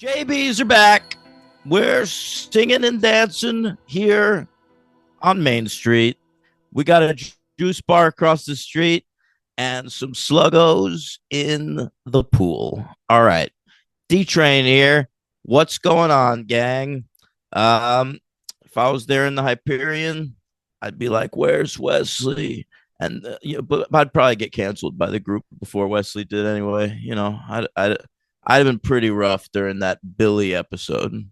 JBs are back. We're singing and dancing here on Main Street. We got a juice bar across the street and some sluggos in the pool. All right. D-Train here. What's going on, gang? If I was there in the Hyperion, I'd be like, where's Wesley? And but I'd probably get canceled by the group before Wesley did anyway. I'd have been pretty rough during that Billy episode.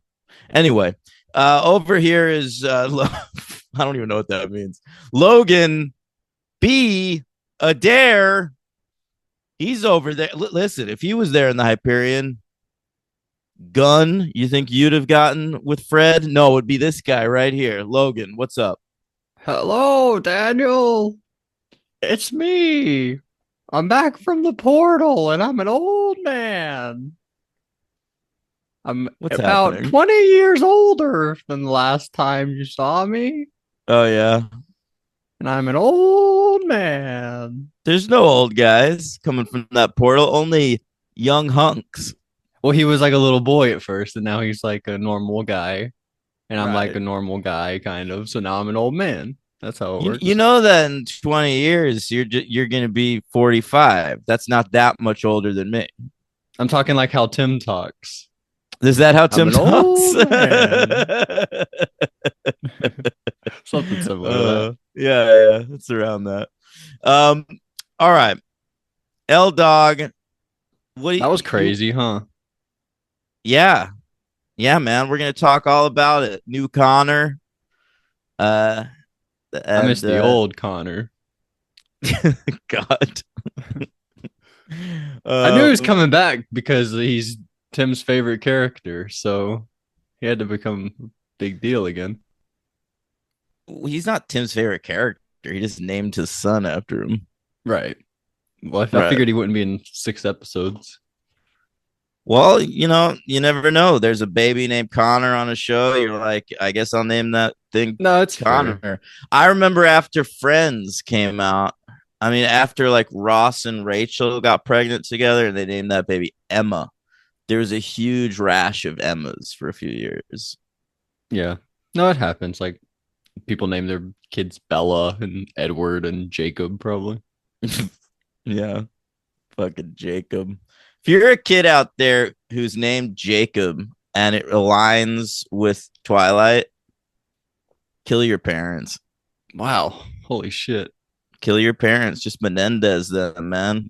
Anyway, over here is I don't even know what that means. Logan B. Adair. He's over there. Listen, if he was there in the Hyperion, Gun, you think you'd have gotten with Fred? No, it would be this guy right here. Logan, what's up? Hello, Daniel. It's me. I'm back from the portal and I'm an old man. I'm What's about happening? 20 years older than the last time you saw me. Oh, yeah. And I'm an old man. There's no old guys coming from that portal, only young hunks. Well, he was like a little boy at first, and now he's like a normal guy. And I'm like Right. a normal guy, kind of. So now I'm an old man. That's how it works. You know that in 20 years you're going to be 45. That's not that much older than me. I'm talking like how Tim talks. Is that how Tim an talks? Something similar to that. Yeah, it's around that. All right. L Dog. That was crazy, huh? Yeah. Yeah, man. We're gonna talk all about it. New Connor. I miss the old Connor. God. I knew he was coming back because he's Tim's favorite character, so he had to become a big deal again. He's not Tim's favorite character. He just named his son after him. Right. Well, I figured he wouldn't be in 6 episodes. Well, you never know. There's a baby named Connor on a show. You're like, I guess I'll name that thing No, it's Connor. fair. I remember after Friends came out. I mean, after like Ross and Rachel got pregnant together and they named that baby Emma. There was a huge rash of Emmas for a few years. Yeah. No, it happens. Like people name their kids Bella and Edward and Jacob, probably. Yeah. Fucking Jacob. If you're a kid out there who's named Jacob and it aligns with Twilight, kill your parents. Wow. Holy shit. Kill your parents. Just Menendez them, man.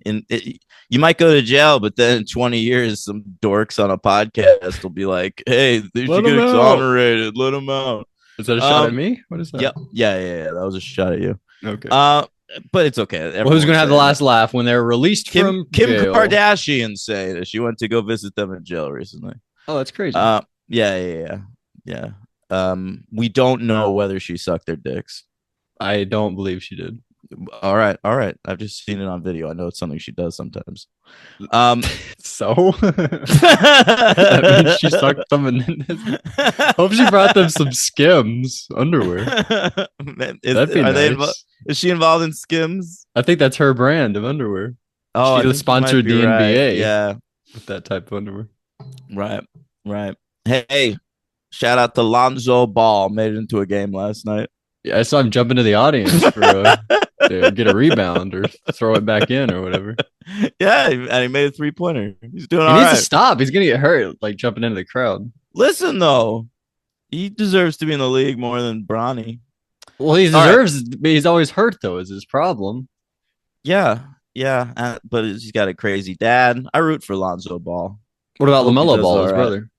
You might go to jail, but then in 20 years, some dorks on a podcast will be like, hey, they should get exonerated. Let them out. Is that a shot at me? What is that? Yep. Yeah. That was a shot at you. Okay. But it's okay. Well, who's gonna have the last laugh when they're released from Kim jail? Kardashian saying that she went to go visit them in jail recently. Oh, that's crazy. Yeah. We don't know whether she sucked their dicks. I don't believe she did. All right. I've just seen it on video. I know it's something she does sometimes. So that means she sucked them in. Hope she brought them some Skims underwear. That'd be nice. Is she involved in Skims? I think that's her brand of underwear. Oh, she sponsored the NBA. Right. Yeah, with that type of underwear. Right. Hey, shout out to Lonzo Ball. Made it into a game last night. Yeah, I saw him jump into the audience for to get a rebound or throw it back in or whatever. Yeah, and he made a 3-pointer. He's doing all right. He needs to stop. He's gonna get hurt, like jumping into the crowd. Listen though, he deserves to be in the league more than Bronny. Well, he deserves, but he's always hurt though. Is his problem? Yeah, but he's got a crazy dad. I root for Lonzo Ball. What about LaMelo Ball, his brother?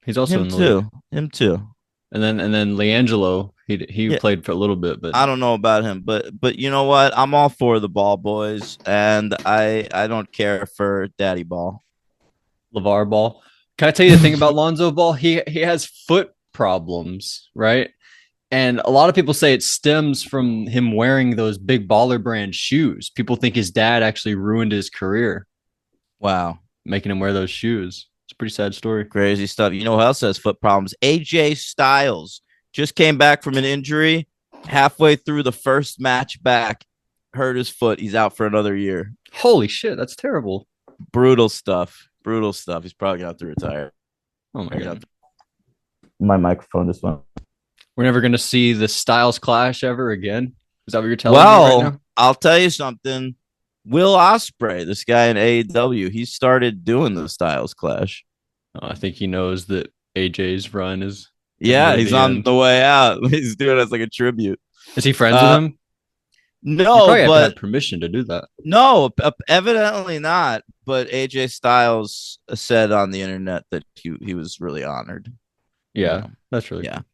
He's also in the league. Him too. And then LiAngelo, he played for a little bit, but I don't know about him. But you know what? I'm all for the Ball boys, and I don't care for Daddy Ball, LeVar Ball. Can I tell you the thing about Lonzo Ball? He has foot problems, right? And a lot of people say it stems from him wearing those big baller brand shoes. People think his dad actually ruined his career. Wow, making him wear those shoes. It's a pretty sad story. Crazy stuff. You know who else has foot problems? AJ Styles just came back from an injury. Halfway through the first match back, hurt his foot. He's out for another year. Holy shit, that's terrible. Brutal stuff. He's probably going to have to retire. Oh my Hang on. god. My microphone just went. We're never gonna see the Styles clash ever again. Is that what you're telling me right Well, now? I'll tell you something. Will Ospreay, this guy in AEW, he started doing the Styles Clash. Oh, I think he knows that AJ's run is getting Yeah, near he's the on end. the way out. He's doing it as like a tribute. Is he friends with Uh, him? You no, probably have to but have permission to do that. no, evidently not. But AJ Styles said on the internet that he was really honored. You Yeah, know, that's really yeah, cool.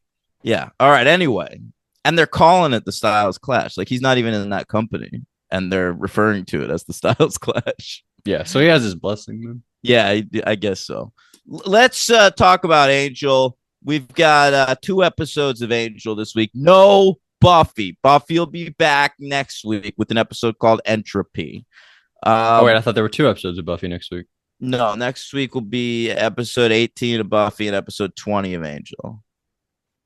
yeah. All right. Anyway, and they're calling it the Styles Clash. Like he's not even in that company, and they're referring to it as the Styles Clash. Yeah, so he has his blessing then. Yeah, I guess so. Let's talk about Angel. We've got 2 episodes of Angel this week. No Buffy. Buffy will be back next week with an episode called Entropy. Oh wait, I thought there were 2 episodes of Buffy next week. No, next week will be episode 18 of Buffy and episode 20 of Angel.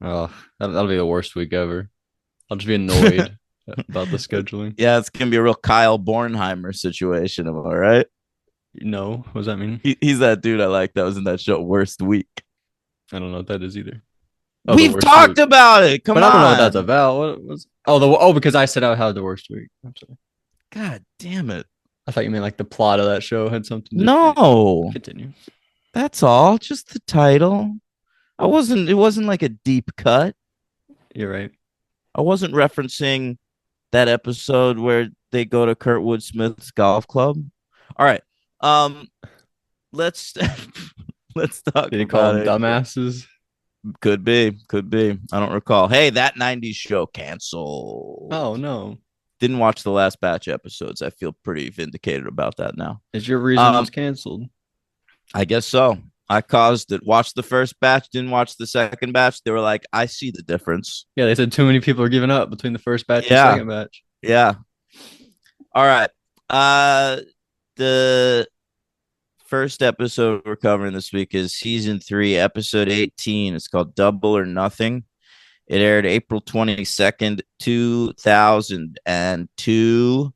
Oh, that'll be the worst week ever. I'll just be annoyed about the scheduling. Yeah, it's going to be a real Kyle Bornheimer situation. Am I right? No, what does that mean? He's that dude I like that was in that show Worst Week. I don't know what that is either. Oh, We've talked about it. Come but on. I don't know what that's about. What was? Oh, because I said I had the worst week. I'm sorry. God damn it. I thought you meant like the plot of that show had something to No. continue. That's all. Just the title. It wasn't like a deep cut. You're right. I wasn't referencing that episode where they go to Kurtwood Smith's golf club. All right. Let's let's talk Did he call about them it. dumbasses? Could be. I don't recall. Hey, that 90s show canceled. Oh no. Didn't watch the last batch episodes. I feel pretty vindicated about that now. Is your reason it was canceled? I guess so. I caused it. Watched the first batch, didn't watch the second batch. They were like, I see the difference. Yeah, they said too many people are giving up between the first batch and Yeah. second batch. Yeah. All right. The first episode we're covering this week is season 3, episode 18. It's called Double or Nothing. It aired April 22nd, 2002.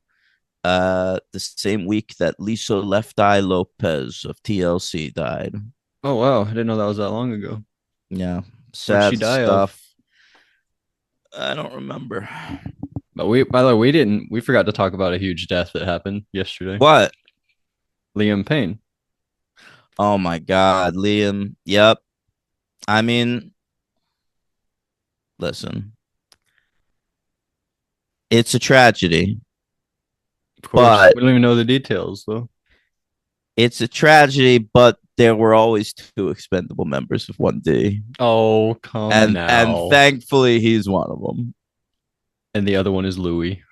The same week that Lisa Left Eye Lopez of TLC died. Oh wow, I didn't know that was that long ago. Yeah. Sad she die stuff. I don't remember. But by the way, we forgot to talk about a huge death that happened yesterday. What? Liam Payne. Oh my God, Liam. Yep. I mean, listen, it's a tragedy. Of course, But we don't even know the details though. it's a tragedy, but there were always 2 expendable members of 1D. Oh, come And now. thankfully he's one of them. And the other one is Louis.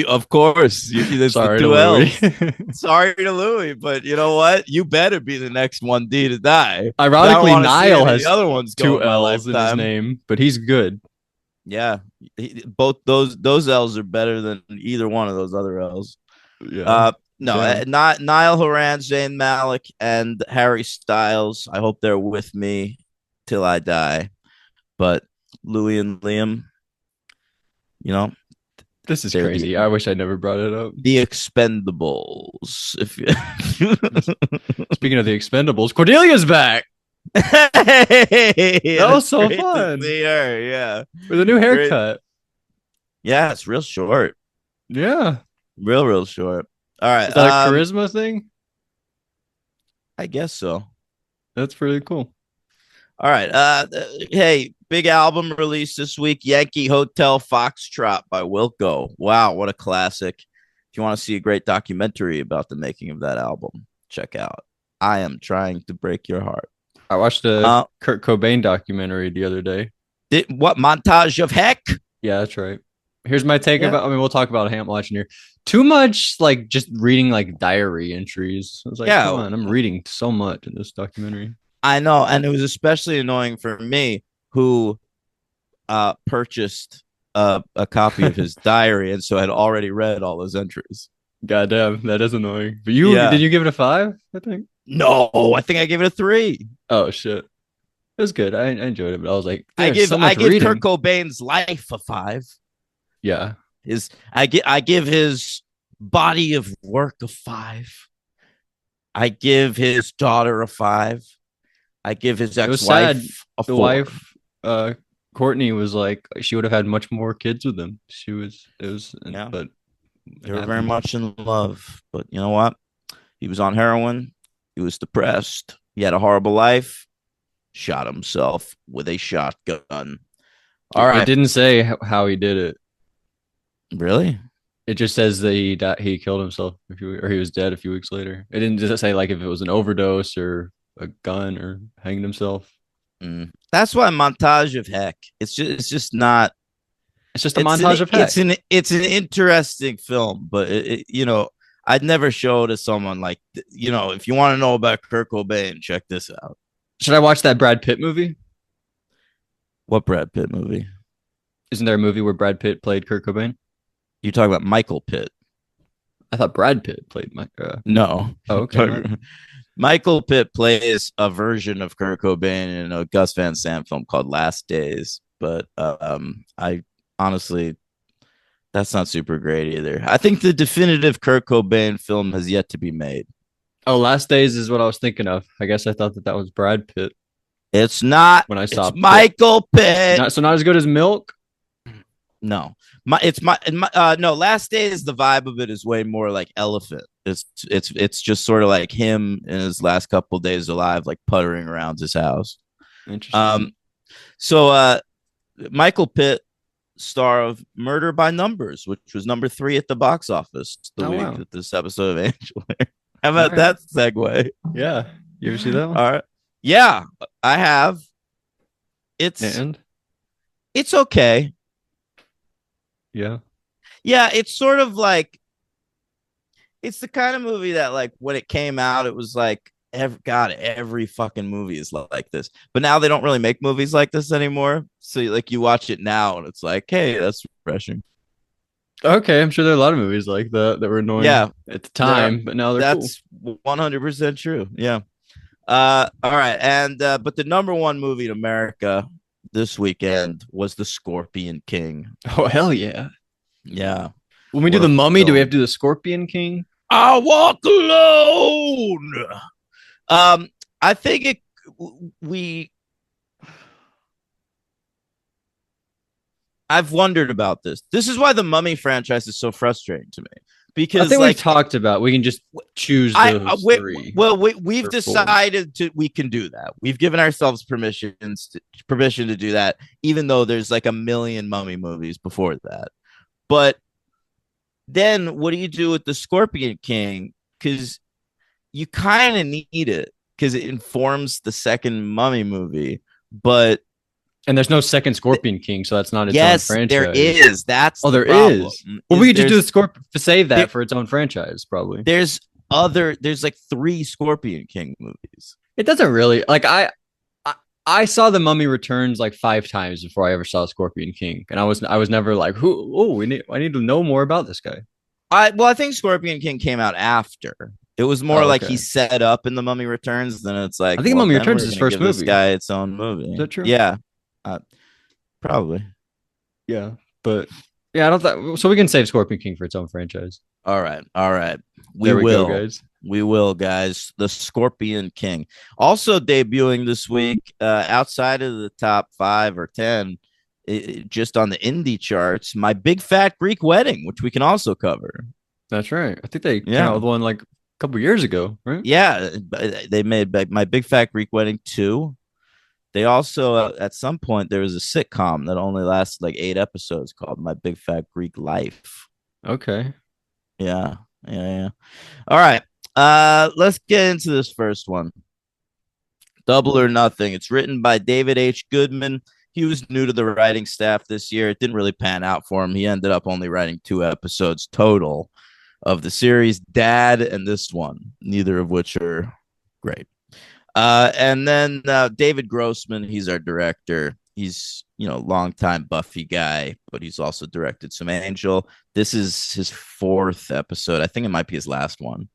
Of course. There's Sorry the to 2 L's. Louis. Sorry to Louis, but you know what? You better be the next 1D to die. Ironically, I don't wanna see Niall any of has the other ones go 2 in my L's in his lifetime. name, but he's good. Yeah, both those L's are better than either one of those other L's. Yeah. Not Niall Horan, Zayn Malik, and Harry Styles. I hope they're with me till I die. But Louis and Liam, you know, This is they're crazy. I wish I never brought it up. the Expendables. If you... Speaking of the Expendables, Cordelia's back Hey, That was so great to fun. see her, yeah. with a new haircut. Yeah, it's real short. Yeah. Real short. All right. Is that a charisma thing? I guess so. That's pretty cool. All right. Hey, big album released this week, Yankee Hotel Foxtrot by Wilco. Wow, what a classic. If you want to see a great documentary about the making of that album, check out I Am Trying to Break Your Heart. I watched a Kurt Cobain documentary the other day. What montage of heck? Yeah, that's right. Here's my take about. I mean, we'll talk about Ham watching here. Too much, like just reading like diary entries. I was like, come on, I'm reading so much in this documentary. I know, and it was especially annoying for me, who purchased a copy of his diary, and so had already read all those entries. Goddamn, that is annoying. But did you give it a 5? I think. No, I think I gave it a 3. Oh shit, it was good. I enjoyed it, but I was like, I give reading. Kurt Cobain's life a 5. Yeah, I give his body of work a 5. I give his daughter a 5. I give his It was sad. ex-wife a The 4. wife, Courtney, was like she would have had much more kids with him. Yeah, but they it were very happened. much in love. But you know what? He was on heroin. He was depressed. He had a horrible life. Shot himself with a shotgun. All It right. didn't say how he did it. Really? It just says that he killed himself or he was dead a few weeks later. It didn't just say like if it was an overdose or a gun or hanged himself. That's why montage of heck. It's just not. It's just a montage of heck. It's an interesting film, but I'd never show it to someone like if you want to know about Kurt Cobain, check this out. Should I watch that Brad Pitt movie? What Brad Pitt movie? Isn't there a movie where Brad Pitt played Kurt Cobain? You talking about Michael Pitt? I thought Brad Pitt played Mike. No. Oh, okay. Michael Pitt plays a version of Kurt Cobain in a Gus Van Sant film called Last Days, but I honestly, that's not super great either. I think the definitive Kurt Cobain film has yet to be made. Oh, Last Days is what I was thinking of. I guess I thought that was Brad Pitt It's not. when I saw It's Michael Pitt. Not as good as Milk. No, no. Last Days, the vibe of it is way more like Elephant. It's just sort of like him in his last couple of days alive, like puttering around his house. Interesting. So Michael Pitt, star of Murder by Numbers, which was number 3 at the box office the week that this episode of Angel aired. How about that segue? Yeah, you ever see that one? All right, yeah, I have. It's okay. Yeah, it's sort of like it's the kind of movie that like when it came out, it was like every fucking movie is like this. But now they don't really make movies like this anymore. So like you watch it now and it's like, hey, that's refreshing. Okay, I'm sure there are a lot of movies like that were annoying at the time, but now that's cool. 100% true. Yeah. All right. And but the number one movie in America this weekend was The Scorpion King. Oh, hell yeah. Yeah. When we do The Mummy, do we have to do The Scorpion King? I walk alone. I think I've wondered about this. This is why the Mummy franchise is so frustrating to me. Because I think we've talked about we can just choose those 3. Well, we've decided we can do that. We've given ourselves permission to do that, even though there's like a million Mummy movies before that. But then what do you do with the Scorpion King? Because you kind of need it because it informs the second Mummy movie, and there's no second Scorpion King, so that's not its own franchise. There is. That's there is. Well, we could just do the Scorpion save that for its own franchise, probably. There's like 3 Scorpion King movies. It doesn't really like I saw The Mummy Returns like 5 times before I ever saw Scorpion King, and I was never like, I need to know more about this guy. I think Scorpion King came out after. It was more like he set up in The Mummy Returns. Then it's like I think Mummy Returns is his first movie. This guy its own movie. Is that true? Yeah, probably. Yeah, but yeah, I don't think so. We can save Scorpion King for its own franchise. All right. We will, go, guys. We will, guys. The Scorpion King also debuting this week, outside of the top 5 or 10, just on the indie charts. My Big Fat Greek Wedding, which we can also cover. That's right. I think they came out with one like a couple years ago, right? Yeah, they made My Big Fat Greek Wedding 2. They also, at some point, there was a sitcom that only lasted like 8 episodes called My Big Fat Greek Life. Okay. Yeah. All right. Let's get into this first one. Double or Nothing. It's written by David H. Goodman. He was new to the writing staff this year. It didn't really pan out for him. He ended up only writing 2 episodes total of the series, Dad and this one, neither of which are great. And then David Grossman, he's our director. He's, longtime Buffy guy, but he's also directed some Angel. This is his 4th episode. I think it might be his last one.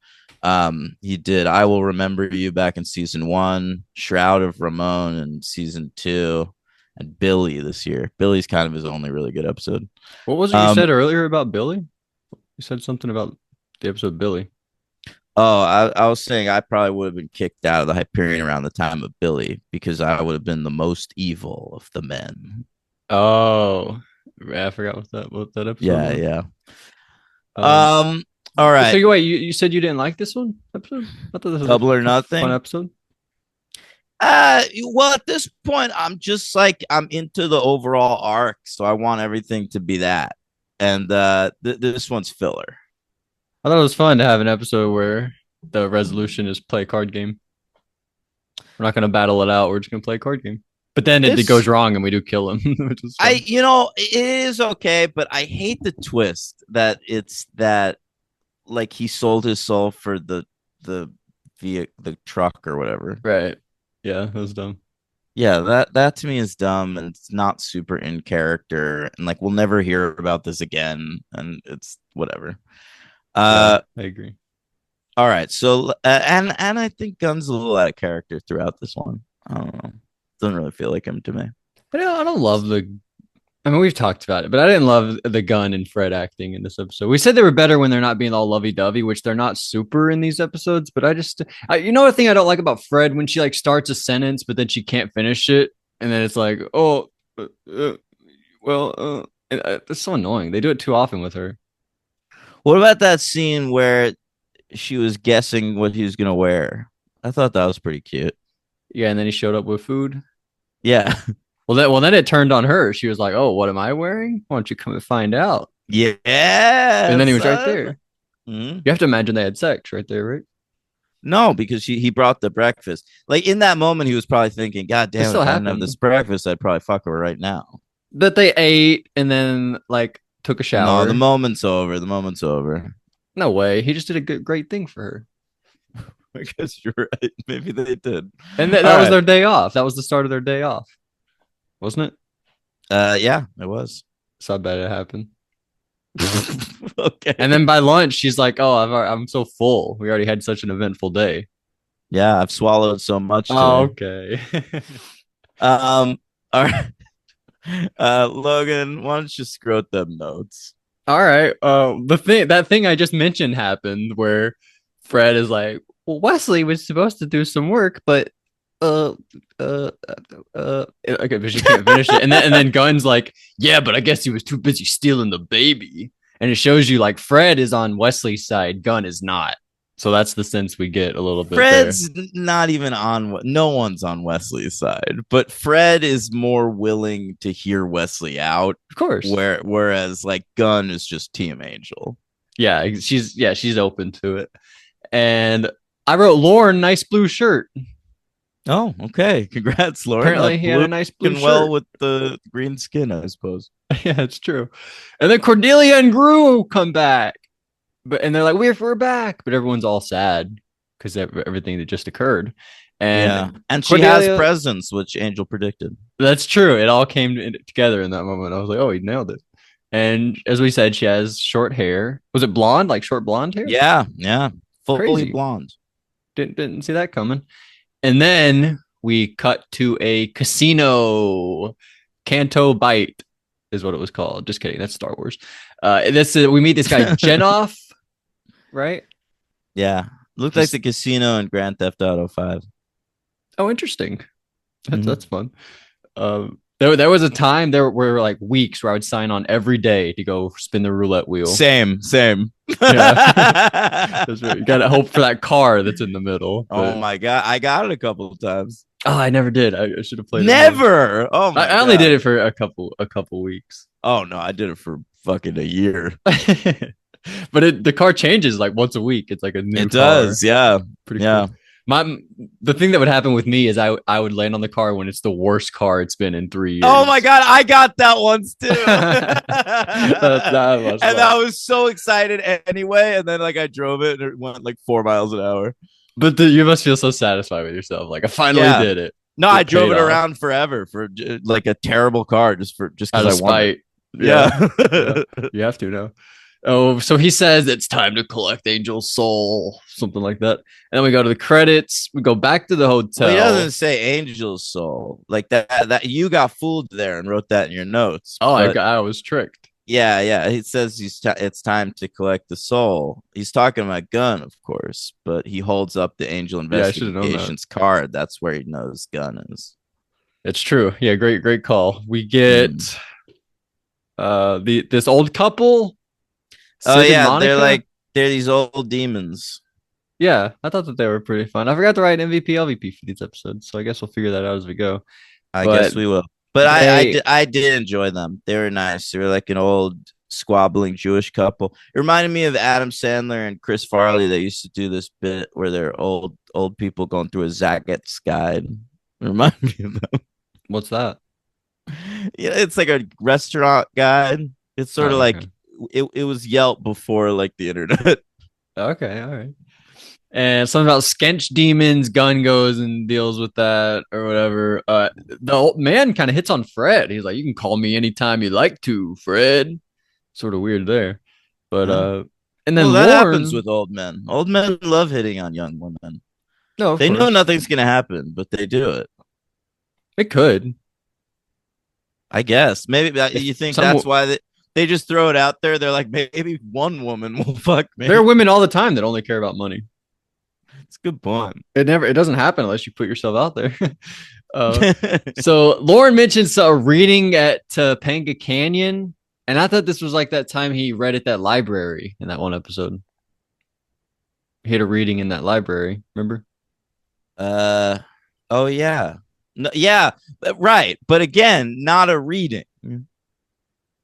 He did I Will Remember You back in season 1, Shroud of Ramon in season 2, and Billy this year. Billy's kind of his only really good episode. What was it you said earlier about Billy? You said something about the episode Billy. Oh, I was saying I probably would have been kicked out of the Hyperion around the time of Billy because I would have been the most evil of the men. Oh, yeah, I forgot what that episode Yeah, was. yeah. Um, Um, all right. so wait, you said you didn't like this one episode? I thought this was a Double or fun nothing. episode. Well, at this point, I'm just like I'm into the overall arc, so I want everything to be that. And this one's filler. I thought it was fun to have an episode where the resolution is play a card game. We're not gonna battle it out. We're just gonna play a card game. But then it This goes wrong and we do kill him, which is fun. it is okay, but I hate the twist that it's that like he sold his soul for the the truck or whatever. Right. Yeah, that was dumb. Yeah, that to me is dumb and it's not super in character and like we'll never hear about this again and it's whatever. Yeah, I agree. All right. So and I think Gun's a little out of character throughout this one. I don't know. Doesn't really feel like him to me. But I don't love the. I mean, we've talked about it, but I didn't love the Gun and Fred acting in this episode. We said they were better when they're not being all lovey-dovey, which they're not super in these episodes. But you know, the thing I don't like about Fred when she like starts a sentence, but then she can't finish it, and then it's like, oh, it's so annoying. They do it too often with her. What about that scene where she was guessing what he was gonna wear? I thought that was pretty cute. Yeah, and then he showed up with food. Yeah. Well, then it turned on her. She was like, "Oh, what am I wearing? Why don't you come and find out?" Yeah. And then he was right there. Mm-hmm. You have to imagine they had sex right there, right? No, because he brought the breakfast. Like in that moment, he was probably thinking, "God damn, if I didn't have this breakfast, I'd probably fuck her right now." That they ate and then like took a shower. No, the moment's over. The moment's over. No way. He just did a great thing for her. I guess you're right. Maybe they did. And that was their day off. That was the start of their day off, wasn't it? Yeah, it was. So I bet it happened. Okay. And then by lunch, she's like, "Oh, I'm so full. We already had such an eventful day." Yeah, I've swallowed so much. Oh, okay. All right. Logan, why don't you scrote them notes? All right. That thing I just mentioned happened where Fred is like, "Well, Wesley was supposed to do some work, but okay, but she can't finish it." And then Gunn's like, "Yeah, but I guess he was too busy stealing the baby." And it shows you like Fred is on Wesley's side, Gunn is not. So that's the sense we get a little bit. Fred's not even on. No one's on Wesley's side, but Fred is more willing to hear Wesley out, of course. Whereas like Gunn is just Team Angel. Yeah, she's open to it. And I wrote Lauren, nice blue shirt. Oh, okay. Congrats, Lauren. Apparently, he had a nice blue shirt. Well with the green skin, I suppose. Yeah, it's true. And then Cordelia and Gru come back. And they're like, we're back, but everyone's all sad because everything that just occurred. And and she has presence, which Angel predicted. That's true. It all came together in that moment. I was like, oh, he nailed it. And as we said, she has short hair. Was it blonde, like short blonde hair? Yeah, fully Crazy. Blonde. Didn't see that coming. And then we cut to a casino. Canto Bite is what it was called. Just kidding. That's Star Wars. We meet this guy Genoff. Right? Yeah. Looked like the casino in Grand Theft Auto 5. Oh, interesting. That's fun. There was a time there were like weeks where I would sign on every day to go spin the roulette wheel. Same. Yeah. You gotta hope for that car that's in the middle. Oh my god. I got it a couple of times. Oh, I never did. I should have played Never. It. Oh my I only did it for a couple weeks. Oh no, I did it for fucking a year. But the car changes like once a week. It's like a new car. It does, yeah. Pretty cool. The thing that would happen with me is I would land on the car when it's the worst car it's been in 3 years. Oh my god, I got that once too. that I was so excited anyway, and then like I drove it and it went like 4 miles an hour. But you must feel so satisfied with yourself. Like I finally did it. No, I drove it around forever for like a terrible car just because I wanted. Yeah. You have to now. Oh, so he says it's time to collect Angel's soul, something like that. And then we go to the credits. We go back to the hotel. Well, he doesn't say Angel's soul like that. That you got fooled there and wrote that in your notes. Oh, I was tricked. Yeah. He says it's time to collect the soul. He's talking about Gunn, of course, but he holds up the Angel Yeah, I should have known that. Investigations card. That's where he knows Gunn is. It's true. Yeah, great call. We get this old couple, Oh Sid and yeah, Monica. they're these old demons. Yeah, I thought that they were pretty fun. I forgot to write MVP LVP for these episodes, so I guess we'll figure that out as we go. I guess But we will. But they I did enjoy them. They were nice. They were like an old squabbling Jewish couple. It reminded me of Adam Sandler and Chris Farley. They used to do this bit where they're old people going through a Zagat's guide. It reminded me of them. what's that? Yeah, it's like a restaurant guide. It's sort Oh, of like okay. it was Yelp before like the internet. Okay, all right. And something about Sketch Demons, Gun goes and deals with that or whatever. The old man kind of hits on Fred. He's like, "You can call me anytime you like to, Fred." Sort of weird there, but Huh? and Well, then that happens Lorne. with old men. Old men love hitting on young women. No, of They know course nothing's gonna happen, but they do it. it could. I guess maybe If you think some that's why they just throw it out there. They're like, maybe one woman will fuck there are me. women all the time that only care about money. It's a good point. It doesn't happen unless you put yourself out there. So Lauren mentions a reading at Topanga Canyon, and I thought this was like that time he read at that library in that one episode. He had a reading in that library. Remember? uh, oh yeah, no, yeah, right. But again, not a reading.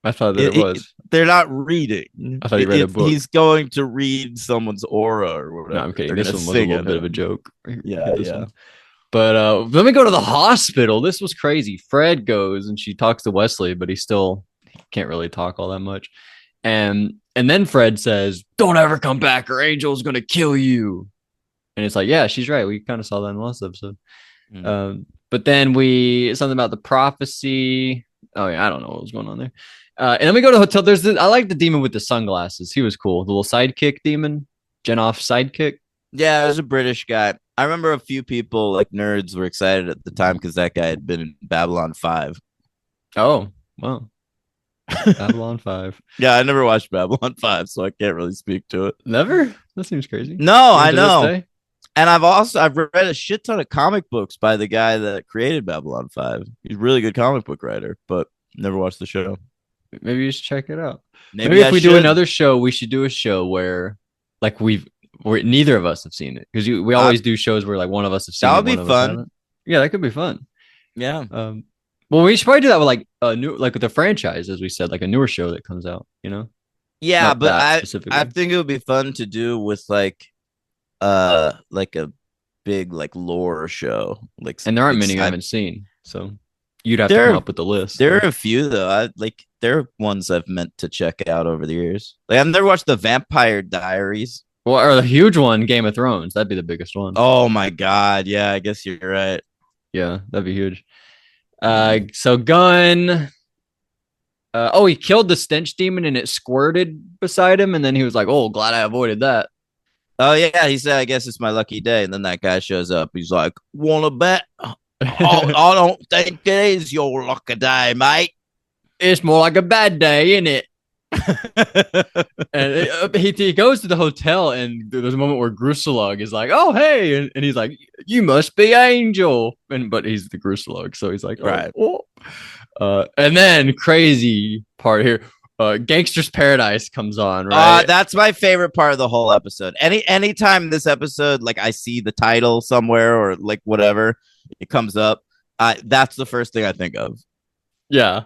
I thought that it was. They're not reading. I thought he read a book. He's going to read someone's aura or whatever. No, I'm kidding. They're This gonna one was a sing little at bit of a him. joke. Yeah, This yeah. one. But let me go to the hospital. This was crazy. Fred goes and she talks to Wesley, but he still can't really talk all that much. And then Fred says, "Don't ever come back or Angel's gonna kill you." And it's like, yeah, she's right. We kind of saw that in the last episode. But then something about the prophecy. Oh yeah, I don't know what was going on there. And then we go to the hotel. I like the demon with the sunglasses. He was cool. The little sidekick demon, Genoff sidekick. Yeah, it was a British guy. I remember a few people, like nerds, were excited at the time because that guy had been in Babylon 5. Oh, wow. Babylon 5. Yeah, I never watched Babylon 5, so I can't really speak to it. Never? That seems crazy. No, Even I to this know. day? And I've read a shit ton of comic books by the guy that created Babylon 5. He's a really good comic book writer, but never watched the show. Maybe you should check it out. Maybe If I we do should. another show, we should do a show where like where neither of us have seen it. Because we always do shows where like one of us have seen That it. would be one of us fun. haven't. Yeah, that could be fun. Yeah. Well, we should probably do that with like a new, like with the franchise, as we said, like a newer show that comes out, you know? Yeah, Not but that I specifically. think it would be fun to do with like a big like lore show. Like And there aren't big many I sci- haven't seen. So you'd have to There come are- up with the list. There are a few though. There are ones I've meant to check out over the years. Like I've never watched the Vampire Diaries. Well, or the huge one, Game of Thrones. That'd be the biggest one. Oh my god, yeah, I guess you're right. Yeah, that'd be huge. So Gunn. He killed the stench demon and it squirted beside him, and then he was like, "Oh, glad I avoided that." Oh yeah, he said, "I guess it's my lucky day." And then that guy shows up. He's like, "Want to bet?" Oh, I don't think it is your lucky day, mate. It's more like a bad day, isn't it? And he goes to the hotel, and there's a moment where Gruselog is like, "Oh, hey," and he's like, "You must be Angel," but he's the Gruselog, so he's like, "Oh, Right. oh." And then crazy part here, Gangster's Paradise comes on, right? That's my favorite part of the whole episode. Anytime this episode, like I see the title somewhere or like whatever, it comes up. That's the first thing I think of. Yeah.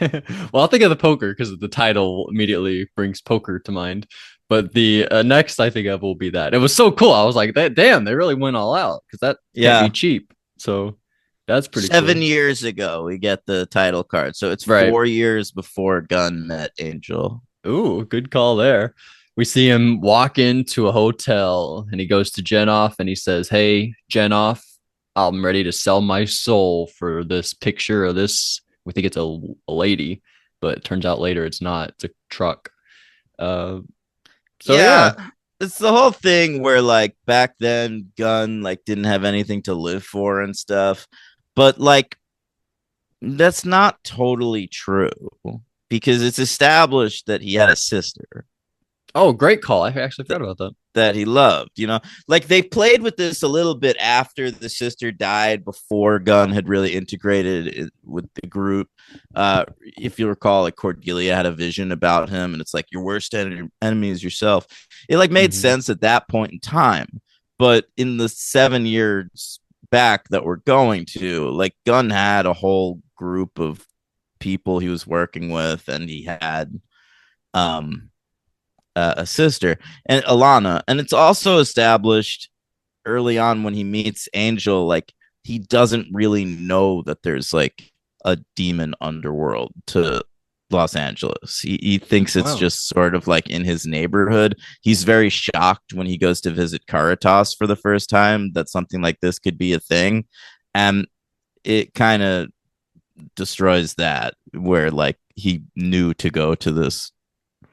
Well, I'll think of the poker because the title immediately brings poker to mind. But the next I think of will be that. It was so cool. I was like, damn, they really went all out because that can't be cheap. So that's pretty 7 cool. years ago, we get the title card. So it's Right. 4 years before Gunn met Angel. Ooh, good call there. We see him walk into a hotel and he goes to Genoff and he says, "Hey, Genoff, I'm ready to sell my soul for this picture of this." We think it's a lady, but it turns out later it's not. It's a truck. So yeah. It's the whole thing where like back then Gunn like didn't have anything to live for and stuff. But like that's not totally true. because it's established that he had a sister Oh, great call. I actually forgot about that. that he loved, like they played with this a little bit after the sister died, before Gunn had really integrated with the group. If you recall, like Cordelia had a vision about him, and it's like your worst enemy is yourself. It like made sense at that point in time, but in the 7 years back that we're going to, like Gunn had a whole group of people he was working with, and he had a sister and Alana. And it's also established early on when he meets Angel, like he doesn't really know that there's like a demon underworld to Los Angeles. He thinks it's just sort of like in his neighborhood. He's very shocked when he goes to visit Caritas for the first time that something like this could be a thing. And it kind of destroys that, where like he knew to go to this.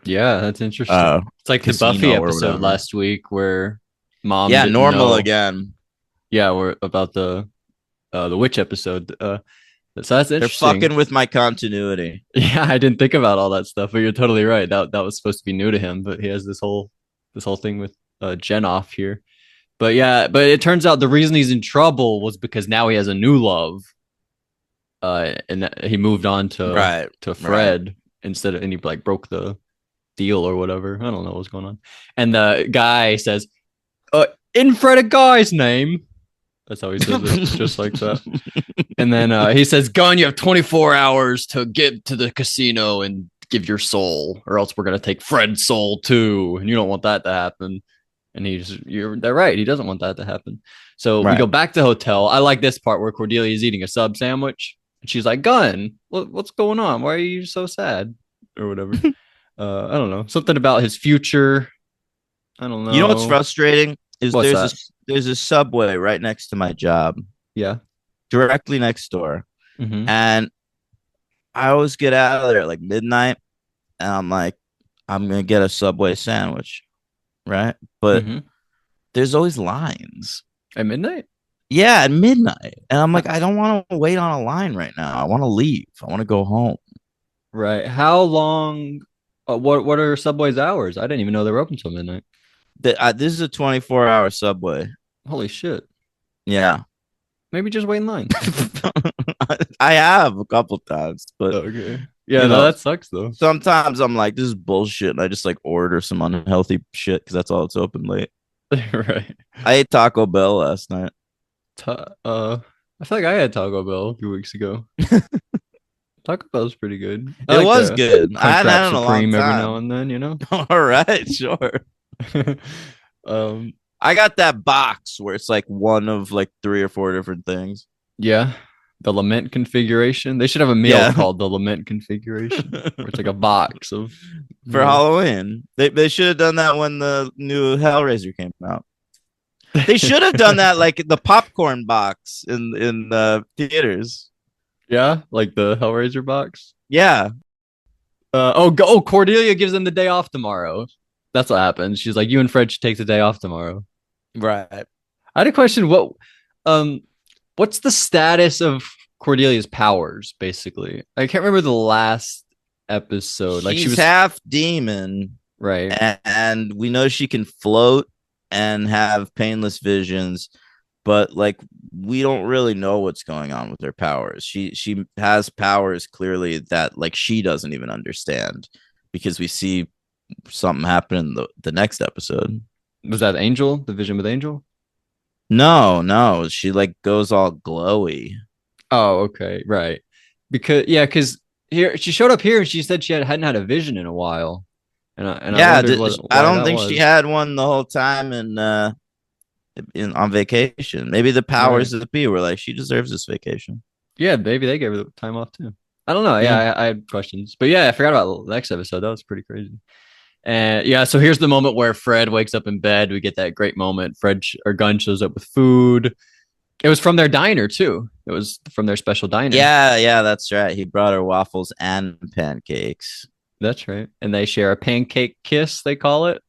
Yeah, that's interesting. It's like the Buffy episode last week where mom didn't normal know. again. Yeah, we're about the witch episode. So that's interesting. They're fucking with my continuity. Yeah, I didn't think about all that stuff, but you're totally right. That was supposed to be new to him, but he has this whole thing with Jen off here. But yeah, but it turns out the reason he's in trouble was because now he has a new love. And he moved on to Fred instead of, and he like broke the deal or whatever. I don't know what's going on. And the guy says, "In Fred a guy's name." That's how he says it, just like that. And then he says, "Gunn, you have 24 hours to get to the casino and give your soul, or else we're gonna take Fred's soul too, and you don't want that to happen." And they're right. He doesn't want that to happen. So we go back to the hotel. I like this part where Cordelia is eating a sub sandwich. And she's like, "Gunn, what's going on? Why are you so sad?" Or whatever. I don't know. Something about his future. I don't know. You know what's frustrating is there's a Subway right next to my job. Yeah. Directly next door. And I always get out of there at like midnight, and I'm like, I'm going to get a Subway sandwich. Right? But there's always lines. At midnight? Yeah, at midnight. And I'm like, I don't want to wait on a line right now. I want to leave. I want to go home. Right. How long? What are Subway's hours? I didn't even know they were open till midnight. This is a 24-hour Subway. Holy shit. Yeah. Maybe just wait in line. I have a couple times, but okay. Yeah, no, that sucks though. Sometimes I'm like, this is bullshit, and I just like order some unhealthy shit because that's all it's open late. Right. I ate Taco Bell last night. I feel like I had Taco Bell a few weeks ago. Taco Bell's pretty good. It was good. I hadn't had it in a long time. Every now and then, you know. All right, sure. I got that box where it's like one of like 3 or 4 different things. Yeah. The lament configuration. They should have a meal called the lament configuration, where it's like a box of for Halloween. They should have done that when the new Hellraiser came out. They should have done that like the popcorn box in theaters. Yeah, like the Hellraiser box. Yeah. Cordelia gives them the day off tomorrow. That's what happens. She's like, "You and Fred should take the day off tomorrow." Right. I had a question. What's the status of Cordelia's powers, basically? I can't remember the last episode. Like she was half demon, right? And we know she can float and have painless visions, but like we don't really know what's going on with her powers. She has powers clearly that like she doesn't even understand, because we see something happen in the next episode. Was that Angel? The vision with Angel? No, she like goes all glowy. Oh, okay, right. Because here she showed up here and she said she hadn't had a vision in a while, and I don't think she had one the whole time on vacation. Maybe the powers of the P were like, she deserves this vacation. Yeah, maybe they gave her the time off too. I don't know. Yeah, I had questions, but yeah, I forgot about the next episode. That was pretty crazy. And yeah, so here's the moment where Fred wakes up in bed. We get that great moment. Gunn shows up with food. It was from their diner too. It was from their special diner. Yeah, that's right. He brought her waffles and pancakes. That's right. And they share a pancake kiss, they call it.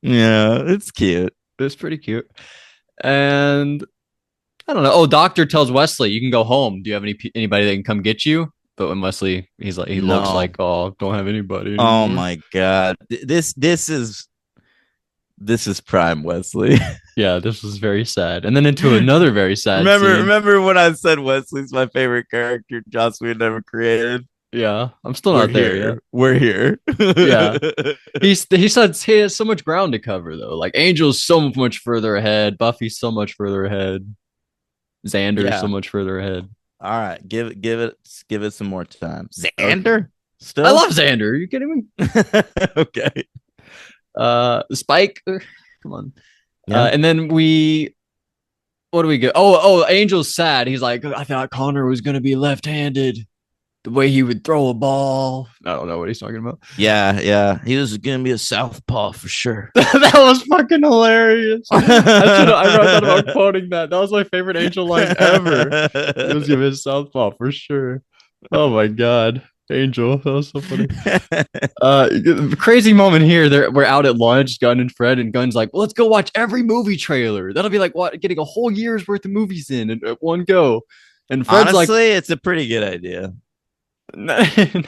Yeah, it's cute. It's pretty cute. And I don't know. Oh, Doctor tells Wesley, "You can go home. Do you have anybody that can come get you?" But when Wesley, he looks No. like, oh, don't have anybody Oh anymore. my god. This is prime Wesley. Yeah, this was very sad. And then into another very sad scene. Remember when I said Wesley's my favorite character Joss Whedon never created? Yeah, I'm still We're not there here. yet. We're here. Yeah. He said he has so much ground to cover though. Like Angel's so much further ahead, Buffy's so much further ahead, Xander's so much further ahead. All right, give it some more time. Xander? Okay. Still? I love Xander. Are you kidding me? Okay. Spike. Come on. Yeah. And then what do we get? Oh, Angel's sad. He's like, I thought Connor was gonna be left-handed. The way he would throw a ball. I don't know what he's talking about. Yeah. He was gonna be a southpaw for sure. That was fucking hilarious. I thought about quoting that. That was my favorite Angel line ever. He was giving his southpaw for sure. Oh my god. Angel. That was so funny. Crazy moment here. We're out at lunch, Gunn and Fred, and Gunn's like, well, let's go watch every movie trailer. That'll be like getting a whole year's worth of movies in at one go. And Fred's Honestly, it's a pretty good idea. I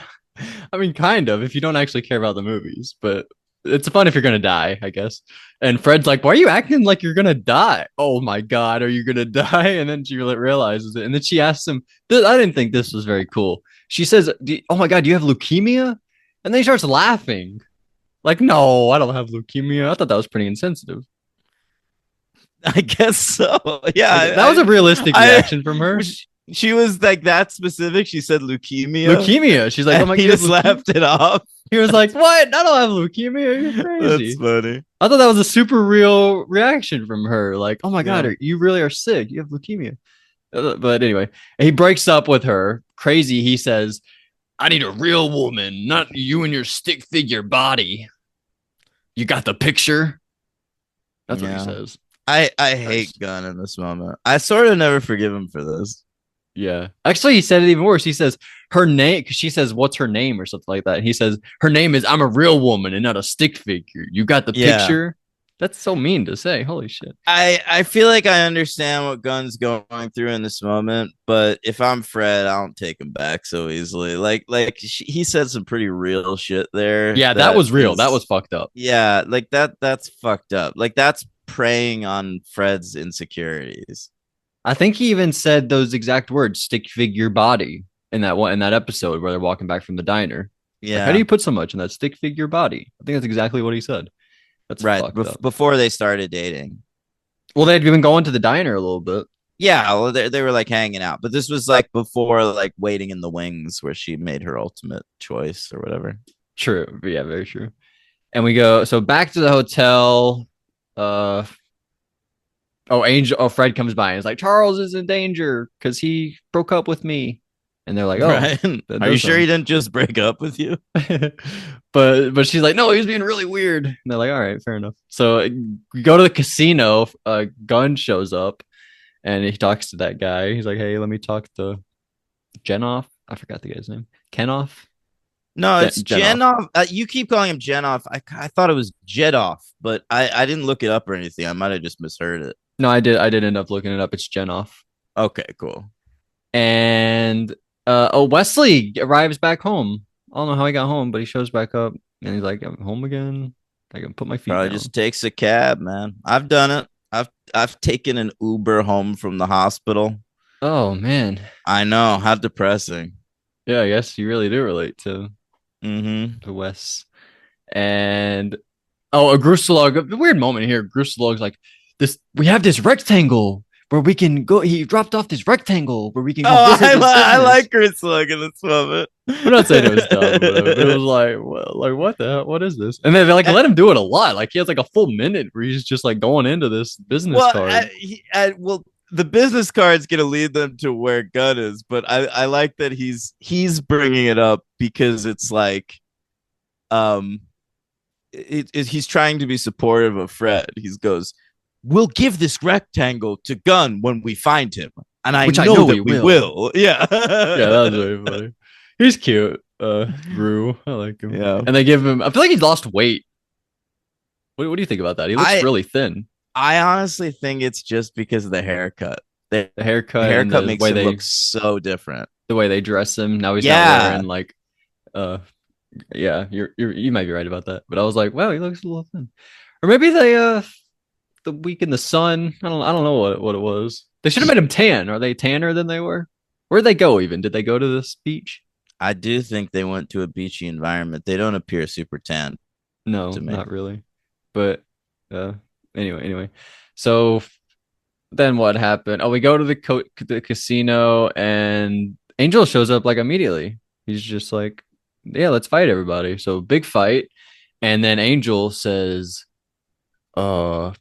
mean, kind of, if you don't actually care about the movies, but it's fun if you're gonna die, I guess. And Fred's like, why are you acting like you're gonna die? Oh my god, are you gonna die? And then she realizes it. And then she asks him, I didn't think this was very cool. She says, oh my god, do you have leukemia? And then he starts laughing. Like, no, I don't have leukemia. I thought that was pretty insensitive. I guess so. Yeah. That was a realistic reaction from her. She was like that specific. She said leukemia. Leukemia. She's like, oh my god. He just laughed it off. He was like, what? I don't have leukemia. You're crazy. That's funny. I thought that was a super real reaction from her. Like, oh my god, you really are sick. You have leukemia. But anyway, he breaks up with her. Crazy. He says, I need a real woman, not you and your stick figure body. You got the picture? That's what he says. I hate Gunn in this moment. I sort of never forgive him for this. Yeah. Actually, he said it even worse. He says her name, because she says, what's her name or something like that. And he says, her name is I'm a real woman and not a stick figure. You got the picture? That's so mean to say. Holy shit. I feel like I understand what Gunn's going through in this moment, but if I'm Fred, I don't take him back so easily. He said some pretty real shit there. Yeah, that was real. That was fucked up. Yeah, like that's fucked up. Like that's preying on Fred's insecurities. I think he even said those exact words, stick figure body, in that episode where they're walking back from the diner. Yeah. Like, how do you put so much in that stick figure body? I think that's exactly what he said. That's right. Before they started dating. Well, they'd been going to the diner a little bit. Yeah, well, they were like hanging out, but this was like before like waiting in the wings where she made her ultimate choice or whatever. True. Yeah, very true. And we go back to the hotel. Fred comes by and is like, Charles is in danger because he broke up with me. And they're like, oh, right. Are you sure he didn't just break up with you? but she's like, no, he was being really weird. And they're like, all right, fair enough. So we go to the casino. Gunn shows up and he talks to that guy. He's like, hey, let me talk to Jenoff. I forgot the guy's name. Kenoff? No, it's Jenoff. You keep calling him Jenoff. I thought it was Jedoff, but I didn't look it up or anything. I might have just misheard it. No, I did end up looking it up. It's Jenoff. Okay, cool. And Wesley arrives back home. I don't know how he got home, but he shows back up and he's like, I'm home again. I can put my feet Probably down. just takes a cab, man. I've done it. I've taken an Uber home from the hospital. Oh man. I know. How depressing. Yeah, I guess you really do relate to Wes. And a Gruselog, a weird moment here. Gruselog's like, we have this rectangle where we can go. He dropped off this rectangle where we can go. I like Gruselog in this moment. I'm not saying it was dumb, but it was like, what the hell? What is this? And then they let him do it a lot. Like he has like a full minute where he's just like going into this business card. The business card's gonna lead them to where Gunn is, but I like that he's bringing it up because it's like, he's trying to be supportive of Fred. He goes, we'll give this rectangle to Gunn when we find him, and I know that we will. Yeah, yeah, that was very funny. He's cute, Rue. I like him. Yeah, and they give him. I feel like he's lost weight. What do you think about that? He looks really thin. I honestly think it's just because of the haircut. The The haircut, haircut and the makes way him they look so different. the way they dress him. Now he's not Yeah. wearing like uh yeah, you might be right about that. But I was like, wow, he looks a little thin. Or maybe they the week in the sun. I don't know what it was. They should have made him tan. Are they tanner than they were? Where'd they go even? Did they go to this beach? I do think they went to a beachy environment. They don't appear super tan No, to me. not really. But uh anyway. So then what happened? Oh, we go to the casino and Angel shows up like immediately. He's just like, yeah, let's fight everybody. So big fight. And then Angel says, oh,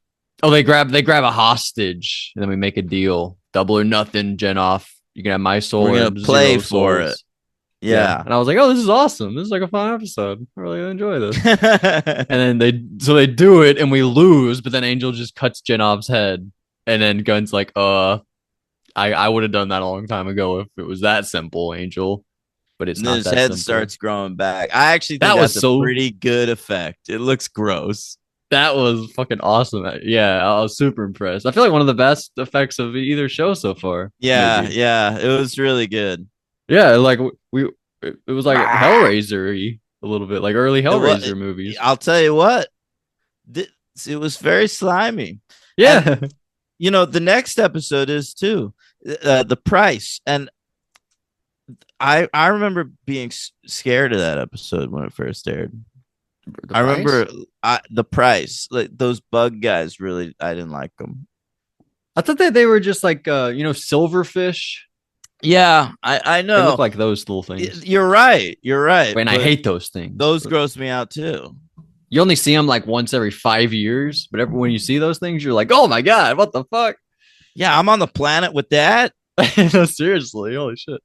they grab a hostage, and then we make a deal. Double or nothing, Genoff. You can have my soul. We're or gonna play zero for souls. it. Yeah. And I was like, oh, this is awesome. This is like a fun episode. I really enjoy this. And then they do it and we lose, but then Angel just cuts Genoff's head. And then Gun's like, I would have done that a long time ago if it was that simple, Angel. But it's And not his that head simple. starts growing back. I actually think That was that's a so- pretty good effect. It looks gross. That was fucking awesome. Yeah, I was super impressed. I feel like one of the best effects of either show so far. Yeah, maybe. yeah. It was really good. Yeah, like it was like Hellraiser-y a little bit, like early Hellraiser movies. I'll tell you what. It was very slimy. Yeah. You know, the next episode is too. The price. And I remember being scared of that episode when it first aired. I remember the price. Like those bug guys, really, I didn't like them. I thought that they were just like silverfish. Yeah, I They know. look like those little things. You're right. You're right. And I but hate those things. those gross me out too. You only see them like once every 5 years, but when you see those things, you're like, oh my god, what the fuck? Yeah, I'm on the planet with that. No, seriously, holy shit.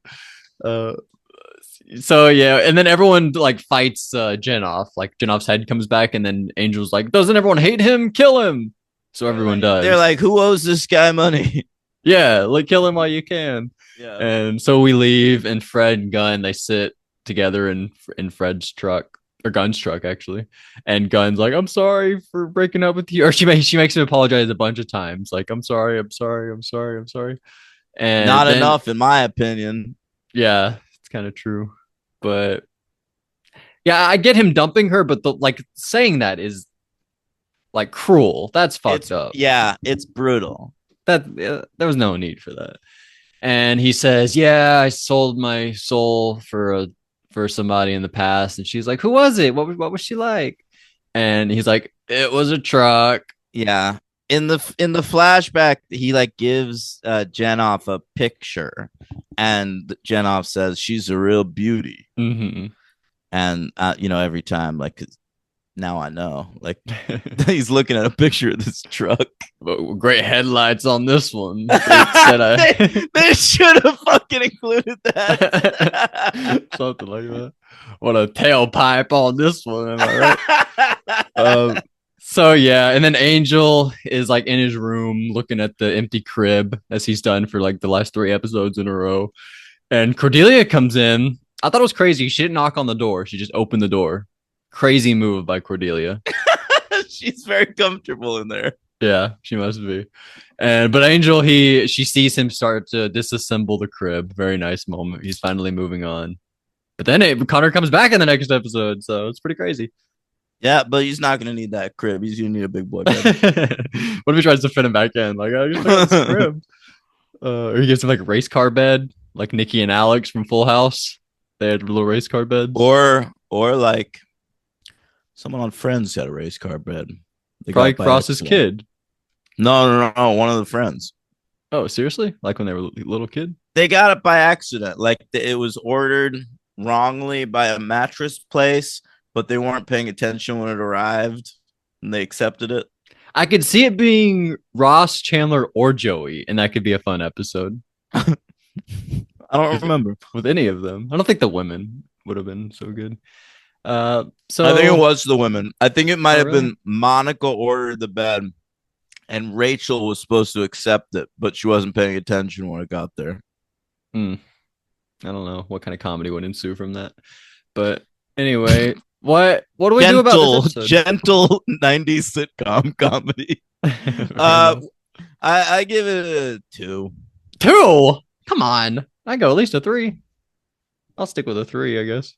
So yeah, and then everyone like fights Genoff. Like Genoff's head comes back, and then Angel's like, doesn't everyone hate him? Kill him. So everyone does. They're like, who owes this guy money? yeah, like kill him while you can. Yeah. And so we leave, and Fred and Gunn, they sit together in Fred's truck, or Gunn's truck actually. And Gunn's like, I'm sorry for breaking up with you. Or she makes him apologize a bunch of times. Like, I'm sorry. And Not then, enough, in my opinion. Yeah, it's kind of true. But yeah, I get him dumping her, but saying that is like cruel. That's fucked up. Yeah, it's brutal. There was no need for that. And he says, yeah, I sold my soul for somebody in the past. And she's like, who was it? What was she like? And he's like, it was a truck. Yeah. In the flashback, he like gives Genoff a picture, and Genoff says she's a real beauty. Mm-hmm. And every time, like, now I know, like, he's looking at a picture of this truck. Great headlights on this one. They should have fucking included that. Something like that. What a tailpipe on this one. Am I right? So yeah, and then Angel is like in his room looking at the empty crib, as he's done for like the last 3 episodes in a row. And Cordelia comes in. I thought it was crazy. She didn't knock on the door. She just opened the door. Crazy move by Cordelia. She's very comfortable in there. Yeah, she must be. But Angel, she sees him start to disassemble the crib. Very nice moment. He's finally moving on. But then Connor comes back in the next episode, so it's pretty crazy. Yeah, but he's not gonna need that crib. He's gonna need a big boy bed. What if he tries to fit him back in? Like, I just got this crib. Or he gives him like a race car bed, like Nikki and Alex from Full House. They had little race car beds. Or like someone on Friends got a race car bed. Probably Cross's kid. No, one of the friends. Oh, seriously? Like when they were a little kid? They got it by accident. Like it was ordered wrongly by a mattress place, but they weren't paying attention when it arrived, and they accepted it. I could see it being Ross, Chandler, or Joey, and that could be a fun episode. I don't remember with any of them. I don't think the women would have been so good. So I think it was the women. I think it might have really? been Monica ordered the bed, and Rachel was supposed to accept it, but she wasn't paying attention when it got there. I don't know what kind of comedy would ensue from that, but anyway, what do we do about this episode? Gentle 90s sitcom comedy. I give it a 2. 2? Come on. I go at least a 3. I'll stick with a 3, I guess.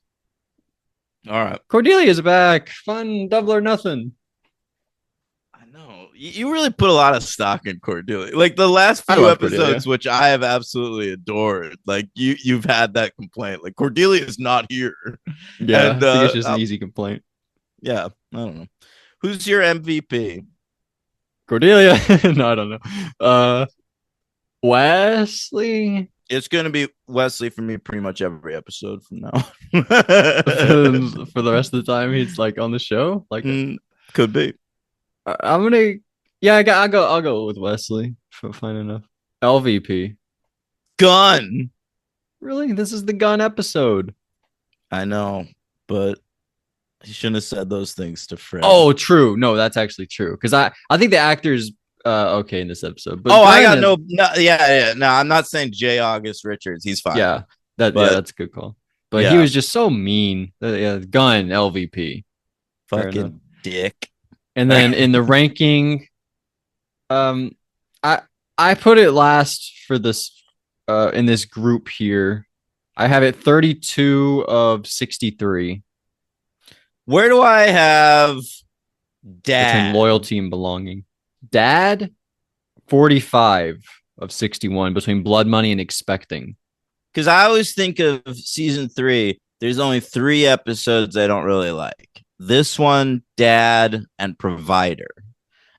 All right. Cordelia's back. Fun double or nothing. I know. You really put a lot of stock in Cordelia. Like the last I few love episodes, Cordelia. which I have absolutely adored. Like you've had that complaint. Like Cordelia is not here. Yeah, And I think it's just an easy complaint. yeah, I don't know. Who's your MVP? Cordelia? No, I don't know. Wesley? It's gonna be Wesley for me pretty much every episode from now. For the rest of the time he's like on the show? Like Could be. I'm gonna yeah, I'll go with Wesley. Fine enough. LVP. Gun. Really? This is the gun episode. I know, but he shouldn't have said those things to Fred. Oh, true. No, that's actually true. Because I think the actor's okay in this episode. But I got no, yeah. No, I'm not saying J. August Richards. He's fine. Yeah, that's a good call. But he was just so mean. Gun LVP. Fucking dick. And then in the ranking, I put it last for this in this group here. I have it 32 of 63. Where do I have Dad? Between loyalty and belonging. Dad, 45 of 61 between blood money and expecting. Because I always think of season 3. There's only 3 episodes I don't really like. This one, Dad, and Provider.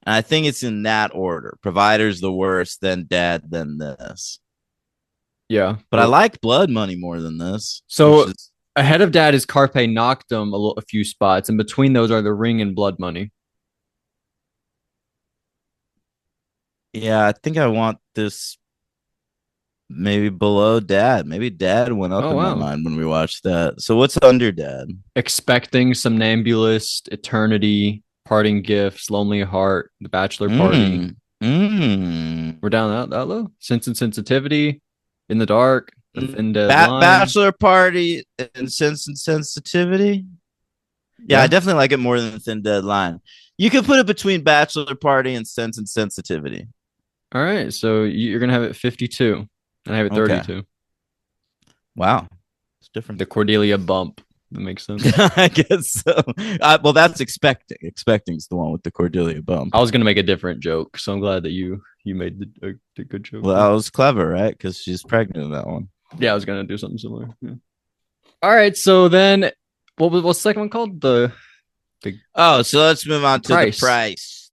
And I think it's in that order. Provider's the worst, then Dad, then this. Yeah. But I like Blood Money more than this. So ahead of Dad is Carpe Noctem a few spots. And between those are The Ring and Blood Money. Yeah, I think I want this maybe below Dad. Maybe Dad went up in my mind when we watched that. So what's under Dad? Expecting, Somnambulist, Eternity, Parting Gifts, Lonely Heart, The Bachelor Party. We're down that low. Sense and Sensitivity, In the Dark, The Thin Dead Line. Bachelor Party and Sense and Sensitivity. Yeah, I definitely like it more than Thin Dead Line. You could put it between Bachelor Party and Sense and Sensitivity. All right, so you're gonna have it 52, and I have it 32. Okay. Wow, it's different. The Cordelia bump. That makes sense. I guess so. Well, that's expecting. Expecting is the one with the Cordelia bump. I was gonna make a different joke, so I'm glad that you made the good joke. Well, that was clever, right? Because she's pregnant in that one. Yeah, I was gonna do something similar. Yeah. All right, so then what's the second one called? So let's move on to the price.